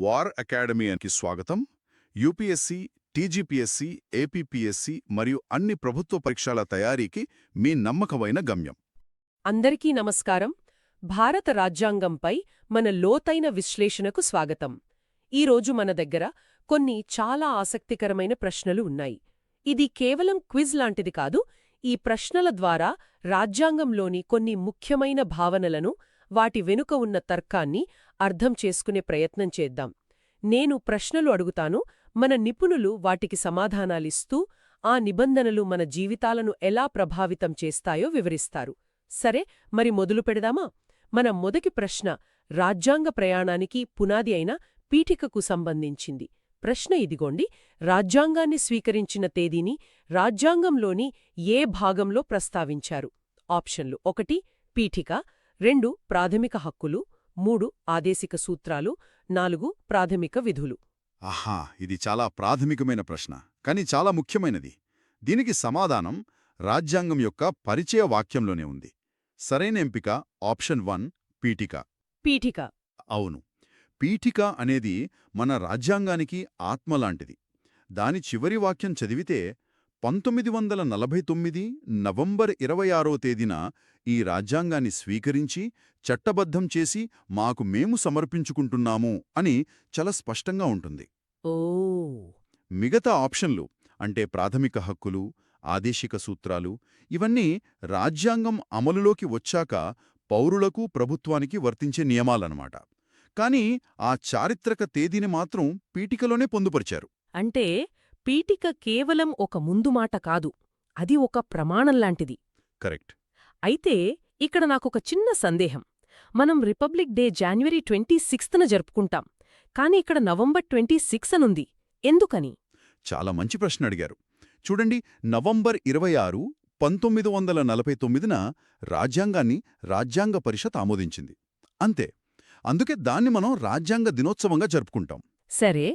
War అకాడమీకి స్వాగతం. UPSC, TGPSC, APPSC మరియు అన్ని ప్రభుత్వ పరీక్షల తయారీకి మీ నమ్మకమైన గమ్యం. అందరికీ నమస్కారం. భారత రాజ్యాంగంపై మన లోతైన విశ్లేషణకు స్వాగతం. ఈరోజు మన దగ్గర కొన్ని చాలా ఆసక్తికరమైన ప్రశ్నలు ఉన్నాయి. ఇది కేవలం క్విజ్ లాంటిది కాదు. ఈ ప్రశ్నల ద్వారా రాజ్యాంగంలోని కొన్ని ముఖ్యమైన భావనలను, వాటి వెనుక ఉన్న తర్కాన్ని అర్థం చేసుకునే ప్రయత్నం చేద్దాం. నేను ప్రశ్నలు అడుగుతాను, మన నిపుణులు వాటికి సమాధానాలిస్తూ ఆ నిబంధనలు మన జీవితాలను ఎలా ప్రభావితం చేస్తాయో వివరిస్తారు. సరే, మరి మొదలు పెడదామా? మన మొదటి ప్రశ్న రాజ్యాంగ ప్రయాణానికి పునాది అయిన పీఠికకు సంబంధించింది. ప్రశ్న ఇదిగోండి: రాజ్యాంగాన్ని స్వీకరించిన తేదీని రాజ్యాంగంలోని ఏ భాగంలో ప్రస్తావించారు? ఆప్షన్లు: 1 పీఠిక, 2 ప్రాథమిక హక్కులు, 3 ఆదేశిక సూత్రాలు, 4 ప్రాథమిక విధులు. ఆహా, ఇది చాలా ప్రాథమికమైన ప్రశ్న, కానీ చాలా ముఖ్యమైనది. దీనికి సమాధానం రాజ్యాంగం యొక్క పరిచయ వాక్యంలోనే ఉంది. సరైన ఎంపిక ఆప్షన్ 1 పీఠిక. పీఠిక. అవును, పీఠిక అనేది మన రాజ్యాంగానికి ఆత్మలాంటిది. దాని చివరి వాక్యం చదివితే 1949 నవంబర్ 26వ తేదీన ఈ రాజ్యాంగాన్ని స్వీకరించి, చట్టబద్ధం చేసి మాకు మేము సమర్పించుకుంటున్నాము అని చాలా స్పష్టంగా ఉంటుంది. ఓ. మిగతా ఆప్షన్లు అంటే ప్రాథమిక హక్కులు, ఆదేశిక సూత్రాలు ఇవన్నీ రాజ్యాంగం అమలులోకి వచ్చాక పౌరులకు, ప్రభుత్వానికి వర్తించే నియమాలన్నమాట. కానీ ఆ చారిత్రక తేదీని మాత్రం పీఠికలోనే పొందుపరిచారు. అంటే పీఠిక కేవలం ఒక ముందుమాట కాదు, అది ఒక ప్రమాణంలాంటిది. కరెక్ట్. అయితే ఇక్కడ నాకొక చిన్న సందేహం. మనం రిపబ్లిక్ డే జనవరి 26న జరుపుకుంటాం, కాని ఇక్కడ నవంబర్ 26 అనుంది. ఎందుకని? చాలా మంచి ప్రశ్న అడిగారు. చూడండి, నవంబర్ 26, 1949న రాజ్యాంగాన్ని రాజ్యాంగ పరిషత్ ఆమోదించింది. అంతే. అందుకే దాన్ని మనం రాజ్యాంగ దినోత్సవంగా జరుపుకుంటాం. సరే.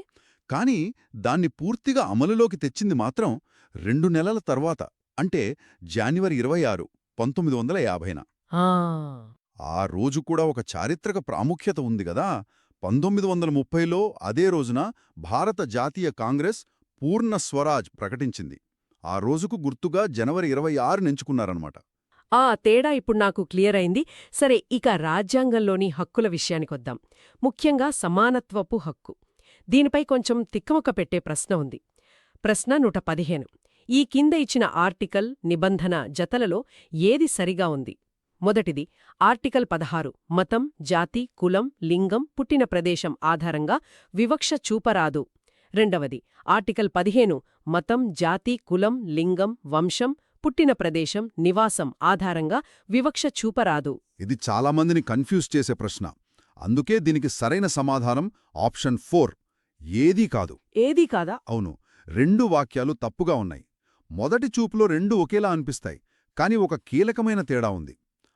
కానీ దాన్ని పూర్తిగా అమలులోకి తెచ్చింది మాత్రం 2 నెలల తర్వాత, అంటే జనవరి 26, 1950న. ఆ రోజు కూడా ఒక చారిత్రక ప్రాముఖ్యత ఉంది గదా. 1930లో అదే రోజున భారత జాతీయ కాంగ్రెస్ పూర్ణ స్వరాజ్ ప్రకటించింది. ఆ రోజుకు గుర్తుగా జనవరి 26 ఎంచుకున్నారన్నమాట. ఆ తేడా ఇప్పుడు నాకు క్లియర్ అయింది. సరే, ఇక రాజ్యాంగంలోని హక్కుల విషయానికొద్దాం. ముఖ్యంగా సమానత్వపు హక్కు. దీనిపై కొంచెం తిక్కమొక్క పెట్టే ప్రశ్న ఉంది. ప్రశ్న 115. ఈ కింద ఇచ్చిన ఆర్టికల్, నిబంధన జతలలో ఏది సరిగా ఉంది? మొదటిది ఆర్టికల్ 16 మతం, జాతి, కులం, లింగం, పుట్టిన ప్రదేశం ఆధారంగా వివక్ష చూపరాదు. రెండవది ఆర్టికల్ 15 మతం, జాతి, కులం, లింగం, వంశం, పుట్టిన ప్రదేశం, నివాసం ఆధారంగా వివక్ష చూపరాదు. ఇది చాలామందిని కన్ఫ్యూజ్ చేసే ప్రశ్న. అందుకే దీనికి సరైన సమాధానం ఆప్షన్ 4 ఏదీ కాదు. ఏదీ కాదా? అవును, 2 వాక్యాలు తప్పుగా ఉన్నాయి. మొదటి చూపులో 2 ఒకేలా అనిపిస్తాయి, కానీ ఒక కీలకమైన తేడా ఉంది.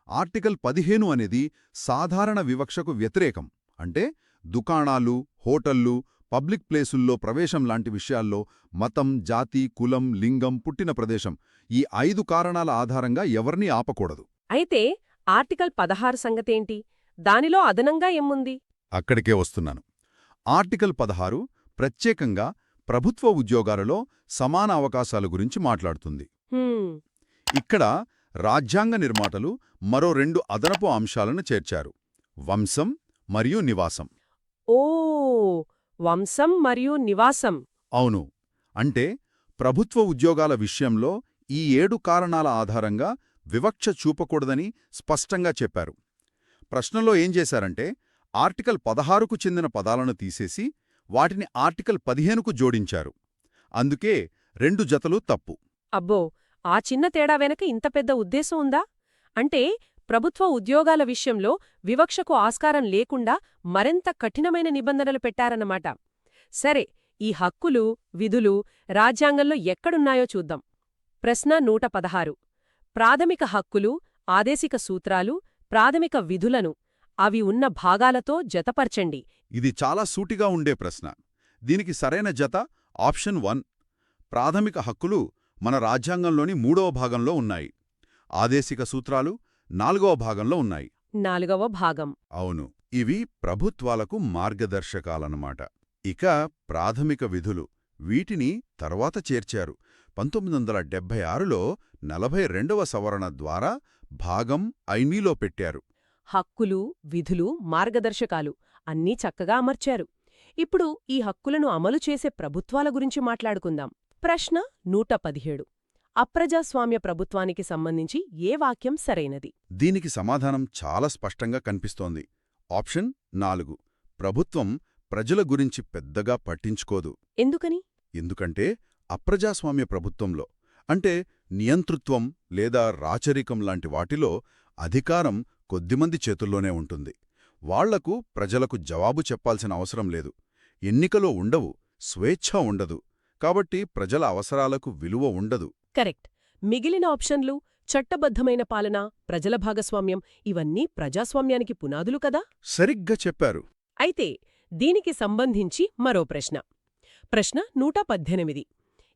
ఆర్టికల్ 15 అనేది సాధారణ వివక్షకు వ్యతిరేకం. అంటే దుకాణాలు, హోటళ్లు, పబ్లిక్ ప్లేసుల్లో ప్రవేశం లాంటి విషయాల్లో మతం, జాతి, కులం, లింగం, పుట్టిన ప్రదేశం ఈ 5 కారణాల ఆధారంగా ఎవర్నీ ఆపకూడదు. అయితే ఆర్టికల్ 16 సంగతేంటి? దానిలో అదనంగా ఏముంది? అక్కడికే వస్తున్నాను. ఆర్టికల్ 16 ప్రత్యేకంగా ప్రభుత్వ ఉద్యోగాలలో సమాన అవకాశాల గురించి మాట్లాడుతుంది. ఇక్కడ రాజ్యాంగ నిర్మాతలు మరో 2 అదనపు అంశాలను చేర్చారు: వంశం మరియు నివాసం. ఓ, వంశం మరియు నివాసం. అవును. అంటే ప్రభుత్వ ఉద్యోగాల విషయంలో ఈ 7 కారణాల ఆధారంగా వివక్ష చూపకూడదని స్పష్టంగా చెప్పారు. ప్రశ్నలో ఏం చేశారంటే ఆర్టికల్ 16కు చెందిన పదాలను తీసేసి వాటిని ఆర్టికల్ 15కు జోడించారు. అందుకే 2 జతలు తప్పు. అబ్బో, ఆ చిన్న తేడా వెనక ఇంత పెద్ద ఉద్దేశం ఉందా? అంటే ప్రభుత్వ ఉద్యోగాల విషయంలో వివక్షకు ఆస్కారం లేకుండా మరింత కఠినమైన నిబంధనలు పెట్టారన్నమాట. సరే, ఈ హక్కులు, విధులు రాజ్యాంగంలో ఎక్కడున్నాయో చూద్దాం. ప్రశ్న 116. ప్రాథమిక హక్కులు, ఆదేశిక సూత్రాలు, ప్రాథమిక విధులను అవి ఉన్న భాగాలతో జతపర్చండి. ఇది చాలా సూటిగా ఉండే ప్రశ్న. దీనికి సరైన జత ఆప్షన్ 1. ప్రాథమిక హక్కులు మన రాజ్యాంగంలోని 3వ భాగంలో ఉన్నాయి. ఆదేశిక సూత్రాలు 4వ భాగంలో ఉన్నాయి. 4వ భాగం. అవును. ఇవి ప్రభుత్వాలకు మార్గదర్శకాలన్నమాట. ఇక ప్రాథమిక విధులు వీటిని తర్వాత చేర్చారు. 1976లో 42వ సవరణ ద్వారా భాగం ఐనీలో పెట్టారు. హక్కులు, విధులు, మార్గదర్శకాలు అన్నీ చక్కగా అమర్చారు. ఇప్పుడు ఈ హక్కులను అమలు చేసే ప్రభుత్వాల గురించి మాట్లాడుకుందాం. ప్రశ్న 117. అప్రజాస్వామ్య ప్రభుత్వానికి సంబంధించి ఏ వాక్యం సరైనది? దీనికి సమాధానం చాలా స్పష్టంగా కనిపిస్తోంది. ఆప్షన్ 4. ప్రభుత్వం ప్రజల గురించి పెద్దగా పట్టించుకోదు. ఎందుకని? ఎందుకంటే అప్రజాస్వామ్య ప్రభుత్వంలో అంటే నియంతృత్వం లేదా రాచరికం లాంటి వాటిలో అధికారం కొద్దిమంది చేతుల్లోనే ఉంటుంది. వాళ్లకు ప్రజలకు జవాబు చెప్పాల్సిన అవసరం లేదు. ఎన్నికలో ఉండవు, స్వేచ్ఛ ఉండదు. కాబట్టి ప్రజల అవసరాలకు విలువ ఉండదు. కరెక్ట్. మిగిలిన ఆప్షన్లు చట్టబద్ధమైన పాలన, ప్రజల భాగస్వామ్యం ఇవన్నీ ప్రజాస్వామ్యానికి పునాదులు కదా? సరిగ్గా చెప్పారు. అయితే దీనికి సంబంధించి మరో ప్రశ్న. ప్రశ్న 118.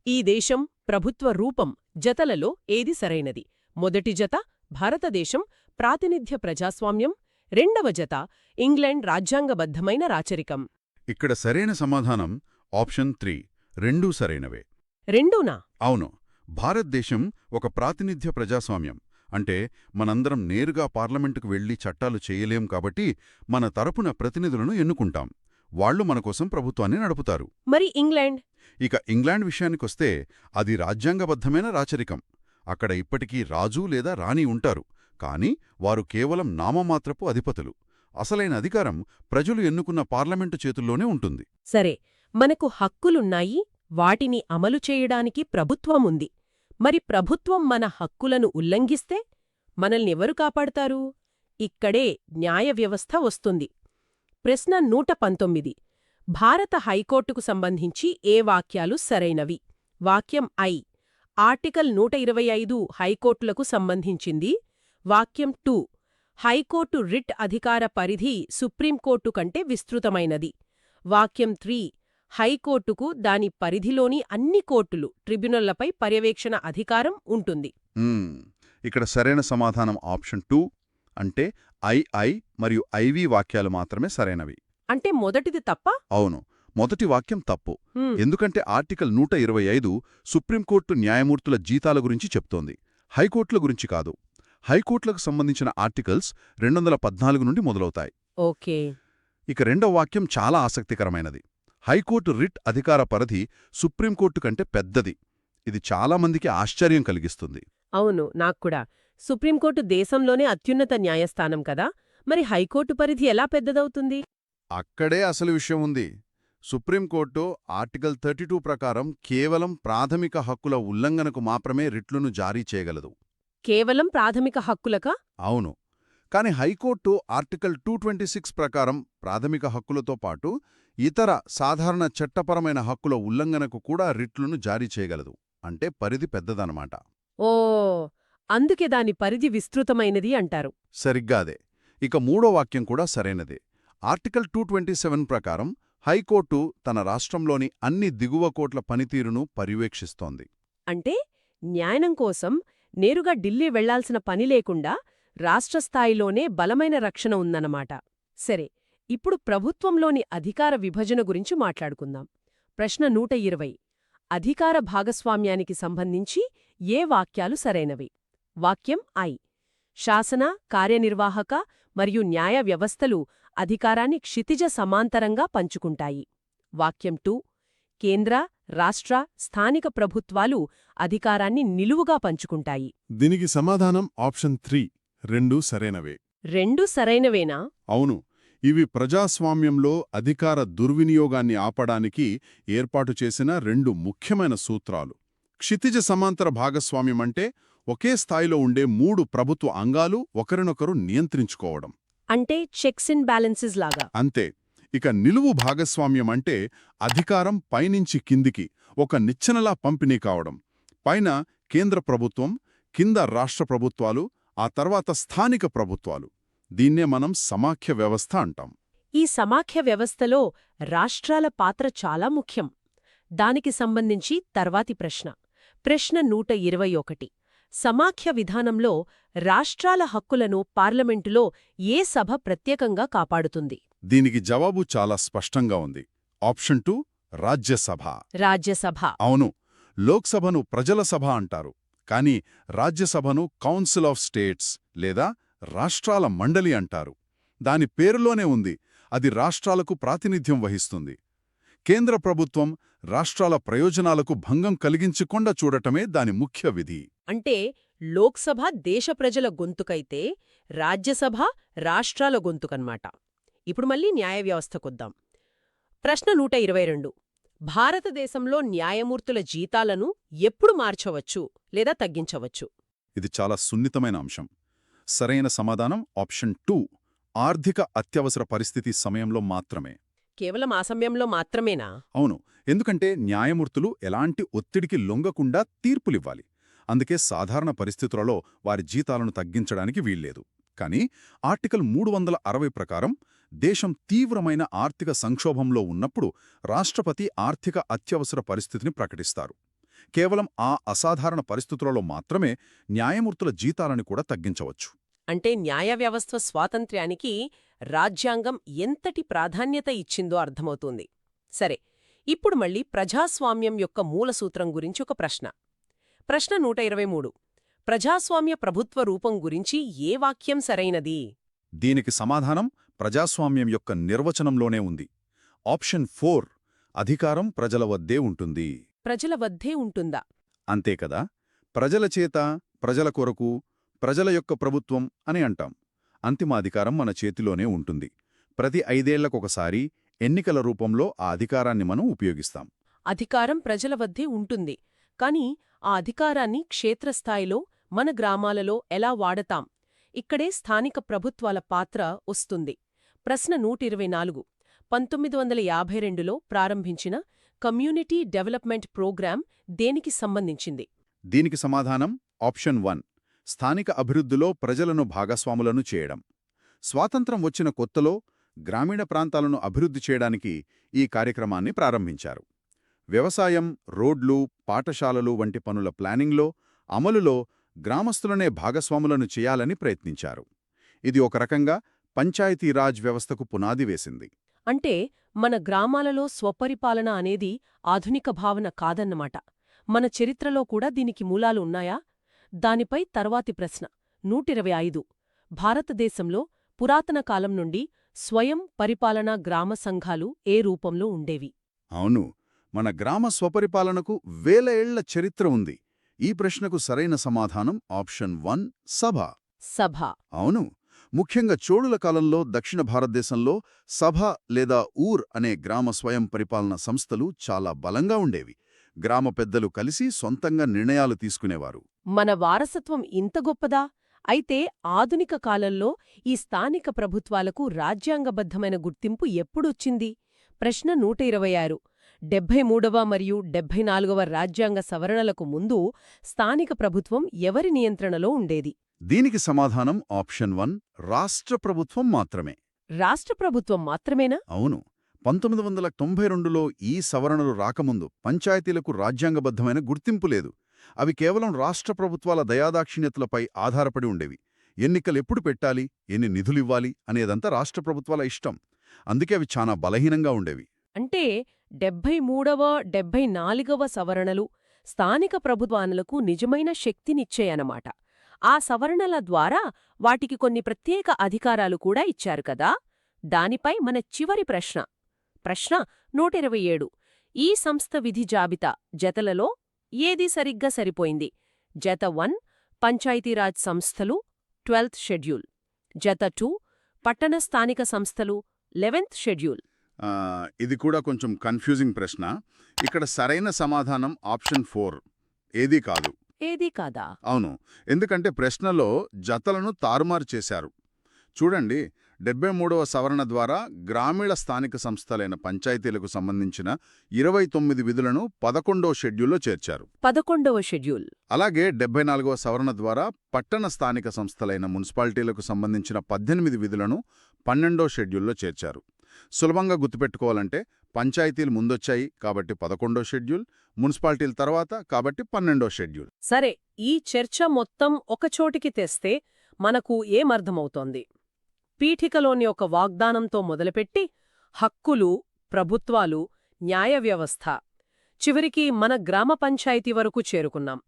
ఈ దేశం ప్రభుత్వ రూపం జతలలో ఏది సరైనది? మొదటి జత భారతదేశం ప్రాతినిధ్య ప్రజాస్వామ్యం, రెండవ జత ఇంగ్లాండ్ రాజ్యాంగబద్ధమైన రాచరికం. ఇక్కడ సరైన సమాధానం ఆప్షన్ 3. రెండూ సరైనవే. రెండూనా? అవును. భారతదేశం ఒక ప్రాతినిధ్య ప్రజాస్వామ్యం. అంటే మనందరం నేరుగా పార్లమెంటుకు వెళ్లి చట్టాలు చేయలేం కాబట్టి మన తరపున ప్రతినిధులను ఎన్నుకుంటాం. వాళ్లు మనకోసం ప్రభుత్వాన్ని నడుపుతారు. మరి ఇంగ్లాండ్? ఇక ఇంగ్లాండ్ విషయానికొస్తే అది రాజ్యాంగబద్ధమైన రాచరికం. అక్కడ ఇప్పటికీ రాజు లేదా రాణి ఉంటారు. కాని వారు కేవలం నామమాత్రపు అధిపతులు. అసలైన అధికారం ప్రజలు ఎన్నుకున్న పార్లమెంటు చేతుల్లోనే ఉంటుంది. సరే, మనకు హక్కులున్నాయి, వాటిని అమలు చేయడానికి ప్రభుత్వముంది. మరి ప్రభుత్వం మన హక్కులను ఉల్లంఘిస్తే మనల్నెవరు కాపాడతారు? ఇక్కడే న్యాయ వ్యవస్థ వస్తుంది. ప్రశ్న 119. భారత హైకోర్టుకు సంబంధించి ఏ వాక్యాలు సరైనవి? వాక్యం ఐ. ఆర్టికల్ 125 హైకోర్టులకు సంబంధించింది. వాక్యం 2. హైకోర్టు రిట్ అధికార పరిధి సుప్రీంకోర్టు కంటే విస్తృతమైనది. వాక్యం 3. హైకోర్టుకు దాని పరిధిలోని అన్ని కోర్టులు, ట్రిబ్యునళ్లపై పర్యవేక్షణ అధికారం ఉంటుంది. ఇక్కడ సరైన సమాధానం ఆప్షన్ 2. అంటే ఐ మరియు ఐవి వాక్యాలు మాత్రమే సరైనవి. అంటే మొదటిది తప్ప? అవును, మొదటి వాక్యం తప్పు. ఎందుకంటే ఆర్టికల్ 125 సుప్రీంకోర్టు న్యాయమూర్తుల జీతాల గురించి చెప్తోంది, హైకోర్టుల గురించి కాదు. హైకోర్టులకు సంబంధించిన ఆర్టికల్స్ 214 నుండి మొదలవుతాయి. ఓకే. ఇక రెండవ వాక్యం చాలా ఆసక్తికరమైనది. హైకోర్టు రిట్ అధికార పరిధి సుప్రీంకోర్టు కంటే పెద్దది. ఇది చాలామందికి ఆశ్చర్యం కలిగిస్తుంది. అవును, నాక్కూడా. సుప్రీంకోర్టు దేశంలోనే అత్యున్నత న్యాయస్థానం కదా, మరి హైకోర్టు పరిధి ఎలా పెద్దదవుతుంది? అక్కడే అసలు విషయం ఉంది. సుప్రీంకోర్టు ఆర్టికల్ 32 ప్రకారం కేవలం ప్రాథమిక హక్కుల ఉల్లంఘనకు మాత్రమే రిట్లును జారీ చేయగలదు. కేవలం ప్రాథమిక హక్కులకా? అవును. కాని హైకోర్టు ఆర్టికల్ 226 ప్రకారం ప్రాథమిక హక్కులతో పాటు ఇతర సాధారణ చట్టపరమైన హక్కుల ఉల్లంఘనకు కూడా రిట్లును జారీ చేయగలదు. అంటే పరిధి పెద్దదన్నమాట. ఓ, అందుకే దాని పరిధి విస్తృతమైనది అంటారు. సరిగ్గా అదే. ఇక మూడో వాక్యం కూడా సరైనదే. ఆర్టికల్ 227 ప్రకారం హైకోర్టు తన రాష్ట్రంలోని అన్ని దిగువ కోర్టుల పనితీరును పర్యవేక్షిస్తోంది. అంటే న్యాయం కోసం నేరుగా ఢిల్లీ వెళ్లాల్సిన పని లేకుండా రాష్ట్రస్థాయిలోనే బలమైన రక్షణ ఉందన్నమాట. సరే, ఇప్పుడు ప్రభుత్వంలోని అధికార విభజన గురించి మాట్లాడుకుందాం. ప్రశ్న 120. అధికార భాగస్వామ్యానికి సంబంధించి ఏ వాక్యాలు సరైనవి? వాక్యం ఐ. శాసన, కార్యనిర్వాహక మరియు న్యాయ వ్యవస్థలు అధికారాన్ని క్షితిజ సమాంతరంగా పంచుకుంటాయి. వాక్యం 2. కేంద్ర, రాష్ట్ర, స్థానిక ప్రభుత్వాలు అధికారాన్ని నిలువుగా పంచుకుంటాయి. దీనికి సమాధానం ఆప్షన్ 3. రెండూ సరైనవే. రెండూ సరైనవేనా? అవును. ఇవి ప్రజాస్వామ్యంలో అధికార దుర్వినియోగాన్ని ఆపడానికి ఏర్పాటు చేసిన రెండు ముఖ్యమైన సూత్రాలు. క్షితిజ సమాంతర భాగస్వామ్యమంటే ఒకే స్థాయిలో ఉండే 3 ప్రభుత్వ అంగాలు ఒకరినొకరు నియంత్రించుకోవడం. అంటే చెక్స్ అండ్ బ్యాలెన్సెస్ లాగా. అంతే. ఇక నిలువు భాగస్వామ్యమంటే అధికారం పైనుంచి కిందికి ఒక నిచ్చెనలా పంపిణీ కావడం. పైన కేంద్ర ప్రభుత్వం, కింద రాష్ట్ర ప్రభుత్వాలు, ఆ తర్వాత స్థానిక ప్రభుత్వాలు. దీన్నే మనం సమాఖ్య వ్యవస్థ అంటాం. ఈ సమాఖ్య వ్యవస్థలో రాష్ట్రాల పాత్ర చాలా ముఖ్యం. దానికి సంబంధించి తర్వాతి ప్రశ్న. ప్రశ్న 121. సమాఖ్య విధానంలో రాష్ట్రాల హక్కులను పార్లమెంటులో ఏ సభ ప్రత్యేకంగా కాపాడుతుంది? దీనికి జవాబు చాలా స్పష్టంగా ఉంది. ఆప్షన్ 2 రాజ్యసభ. రాజ్యసభ. అవును, లోక్సభను ప్రజల సభ అంటారు, కానీ రాజ్యసభను కౌన్సిల్ ఆఫ్ స్టేట్స్ లేదా రాష్ట్రాల మండలి అంటారు. దాని పేరులోనే ఉంది, అది రాష్ట్రాలకు ప్రాతినిధ్యం వహిస్తుంది. కేంద్ర ప్రభుత్వం రాష్ట్రాల ప్రయోజనాలకు భంగం కలిగించకుండా చూడటమే దాని ముఖ్య విధి. అంటే లోక్సభ దేశ ప్రజల గొంతుకైతే రాజ్యసభ రాష్ట్రాల గొంతుకన్నమాట. ఇప్పుడు మళ్ళీ న్యాయ వ్యవస్థకొద్దాం. ప్రశ్న 122. భారతదేశంలో న్యాయమూర్తుల జీతాలను ఎప్పుడు మార్చవచ్చు లేదా తగ్గించవచ్చు? ఇది చాలా సున్నితమైన అంశం. సరైన సమాధానం ఆప్షన్ 2, ఆర్థిక అత్యవసర పరిస్థితి సమయంలో మాత్రమే. కేవలం ఆ సమయంలో మాత్రమేనా? అవును, ఎందుకంటే న్యాయమూర్తులు ఎలాంటి ఒత్తిడికి లొంగకుండా తీర్పులివ్వాలి. అందుకే సాధారణ పరిస్థితులలో వారి జీతాలను తగ్గించడానికి వీల్లేదు. కానీ ఆర్టికల్ 360 ప్రకారం దేశం తీవ్రమైన ఆర్థిక సంక్షోభంలో ఉన్నప్పుడు రాష్ట్రపతి ఆర్థిక అత్యవసర పరిస్థితిని ప్రకటిస్తారు. కేవలం ఆ అసాధారణ పరిస్థితులలో మాత్రమే న్యాయమూర్తుల జీతాలను కూడా తగ్గించవచ్చు. అంటే న్యాయ వ్యవస్థ స్వాతంత్ర్యానికి రాజ్యాంగం ఎంతటి ప్రాధాన్యత ఇచ్చిందో అర్థమవుతుంది. సరే, ఇప్పుడు మళ్ళీ ప్రజాస్వామ్యం యొక్క మూలసూత్రం గురించి ఒక ప్రశ్న. ప్రశ్న 123. ప్రజాస్వామ్య ప్రభుత్వ రూపం గురించి ఏ వాక్యం సరైనది? దీనికి సమాధానం ప్రజాస్వామ్యం యొక్క నిర్వచనంలోనే ఉంది. ఆప్షన్ 4, అధికారం ప్రజల వద్దే ఉంటుంది. ప్రజల వద్దే ఉంటుందా? అంతేకదా, ప్రజల చేత, ప్రజల కొరకు, ప్రజల యొక్క ప్రభుత్వం అని అంటాం. అంతిమ అధికారం మన చేతిలోనే ఉంటుంది. ప్రతి 5 ఏళ్లకొకసారి ఎన్నికల రూపంలో ఆ అధికారాన్ని మనం ఉపయోగిస్తాం. అధికారం ప్రజల వద్దే ఉంటుంది, కాని ఆ అధికారాన్ని క్షేత్రస్థాయిలో మన గ్రామాలలో ఎలా వాడతాం? ఇక్కడే స్థానిక ప్రభుత్వాల పాత్ర వస్తుంది. ప్రశ్న 124. 1952లో ప్రారంభించిన కమ్యూనిటీ డెవలప్మెంట్ ప్రోగ్రాం దేనికి సంబంధించింది? దీనికి సమాధానం ఆప్షన్ 1, స్థానిక అభివృద్ధిలో ప్రజలను భాగస్వాములను చేయడం. స్వాతంత్రం వచ్చిన కొత్తలో గ్రామీణ ప్రాంతాలను అభివృద్ధి చేయడానికి ఈ కార్యక్రమాన్ని ప్రారంభించారు. వ్యవసాయం, రోడ్లు, పాఠశాలలు వంటి పనుల ప్లానింగ్లో, అమలులో గ్రామస్తులనే భాగస్వాములను చేయాలని ప్రయత్నించారు. ఇది ఒక రకంగా పంచాయతీరాజ్ వ్యవస్థకు పునాది వేసింది. అంటే మన గ్రామాలలో స్వపరిపాలన అనేది ఆధునిక భావన కాదన్నమాట. మన చరిత్రలో కూడా దీనికి మూలాలు ఉన్నాయా? దానిపై తర్వాతి ప్రశ్న 125. భారతదేశంలో పురాతన కాలం నుండి స్వయం పరిపాలనా గ్రామ సంఘాలు ఏ రూపంలో ఉండేవి? అవును, మన గ్రామ స్వపరిపాలనకు వేల ఏళ్ల చరిత్ర ఉంది. ఈ ప్రశ్నకు సరైన సమాధానం ఆప్షన్ 1, సభ. సభ. అవును, ముఖ్యంగా చోళుల కాలంలో దక్షిణ భారతదేశంలో సభ లేదా ఊర్ అనే గ్రామ స్వయం పరిపాలన సంస్థలు చాలా బలంగా ఉండేవి. గ్రామ పెద్దలు కలిసి సొంతంగా నిర్ణయాలు తీసుకునేవారు. మన వారసత్వం ఇంత గొప్పదా? అయితే ఆధునిక కాలంలో ఈ స్థానిక ప్రభుత్వాలకు రాజ్యాంగబద్ధమైన గుర్తింపు ఎప్పుడొచ్చింది? ప్రశ్న 126. 73వ మరియు 74వ రాజ్యాంగ సవరణలకు ముందు స్థానిక ప్రభుత్వం ఎవరి నియంత్రణలో ఉండేది? దీనికి సమాధానం ఆప్షన్ 1, రాష్ట్ర ప్రభుత్వం మాత్రమే. రాష్ట్ర ప్రభుత్వం మాత్రమేనా? అవును, 1992లో ఈ సవరణలు రాకముందు పంచాయతీలకు రాజ్యాంగబద్ధమైన గుర్తింపు లేదు. అవి కేవలం రాష్ట్ర ప్రభుత్వాల దయాదాక్షిణ్యతలపై ఆధారపడి ఉండేవి. ఎన్నికలెప్పుడు పెట్టాలి, ఎన్ని నిధులివ్వాలి అనేదంతా రాష్ట్ర ప్రభుత్వాల ఇష్టం. అందుకే అవి చాలా బలహీనంగా ఉండేవి. అంటే 73వ 74వ సవరణలు స్థానిక ప్రభుత్వాలకు నిజమైన శక్తినిచ్చాయన్నమాట. ఆ సవరణల ద్వారా వాటికి కొన్ని ప్రత్యేక అధికారాలు కూడా ఇచ్చారు కదా. దానిపై మన చివరి ప్రశ్న 127. ఈ సంస్థ విధి జాబితా జతలలో ఏది సరిగ్గా సరిపోయింది? జత 1 పంచాయతీరాజ్ సంస్థలు 12th షెడ్యూల్, జత 2 పట్టణ స్థానిక సంస్థలు 11th షెడ్యూల్. ఇది కూడా కొంచెం కన్ఫ్యూజింగ్ ప్రశ్న. ఇక్కడ సరైన సమాధానం ఆప్షన్ 4, ఏదీ కాదు. ఏదీ కాదా? అవును, ఎందుకంటే ప్రశ్నలో జతలను తారుమారు చేశారు. చూడండి, 73వ సవరణ ద్వారా గ్రామీణ స్థానిక సంస్థలైన పంచాయతీలకు సంబంధించిన 29 విధులను 11వ షెడ్యూల్లో చేర్చారు. 11వ షెడ్యూల్. అలాగే 74వ సవరణ ద్వారా పట్టణ స్థానిక సంస్థలైన మున్సిపాలిటీలకు సంబంధించిన 18 విధులను 12వ షెడ్యూల్లో చేర్చారు. సులభంగా గుర్తుపెట్టుకోవాలంటే పంచాయతీలు ముందొచ్చాయి కాబట్టి 11వ షెడ్యూల్, మున్సిపాలిటీల తర్వాత కాబట్టి 12వ షెడ్యూల్. సరే, ఈ చర్చ మొత్తం ఒకచోటికి తెస్తే మనకు ఏమర్థమవుతోంది? పీఠికలోని ఒక వాగ్దానంతో మొదలుపెట్టి హక్కులు, ప్రభుత్వాలు, న్యాయ వ్యవస్థ, చివరికి మన గ్రామ పంచాయతీ వరకు చేరుకున్నాం.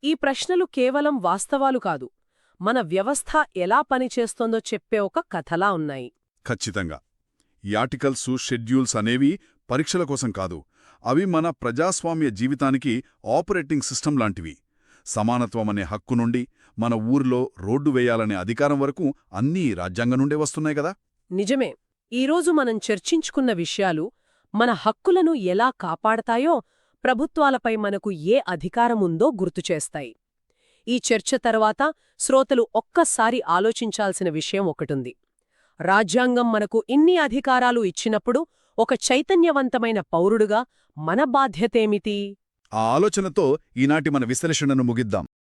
ఈ ప్రశ్నలు కేవలం వాస్తవాలు కాదు, మన వ్యవస్థ ఎలా పనిచేస్తోందో చెప్పే ఒక కథలా ఉన్నాయి. ఖచ్చితంగా. ఈ ఆర్టికల్సు, షెడ్యూల్స్ అనేవి పరీక్షల కోసం కాదు, అవి మన ప్రజాస్వామ్య జీవితానికి ఆపరేటింగ్ సిస్టమ్ లాంటివి. సమానత్వం అనే హక్కు నుండి మన ఊర్లో రోడ్డు వేయాలనే అధికారం వరకు అన్నీ రాజ్యాంగం నుండే వస్తున్నాయి కదా. నిజమే. ఈరోజు మనం చర్చించుకున్న విషయాలు మన హక్కులను ఎలా కాపాడతాయో, ప్రభుత్వాలపై మనకు ఏ అధికారముందో గుర్తుచేస్తాయి. ఈ చర్చ తర్వాత శ్రోతలు ఒక్కసారి ఆలోచించాల్సిన విషయం ఒకటుంది. రాజ్యాంగం మనకు ఇన్ని అధికారాలు ఇచ్చినప్పుడు ఒక చైతన్యవంతమైన పౌరుడుగా మన బాధ్యతేమిటి? ఆ ఆలోచనతో ఈనాటి మన విశ్లేషణను ముగిద్దాం.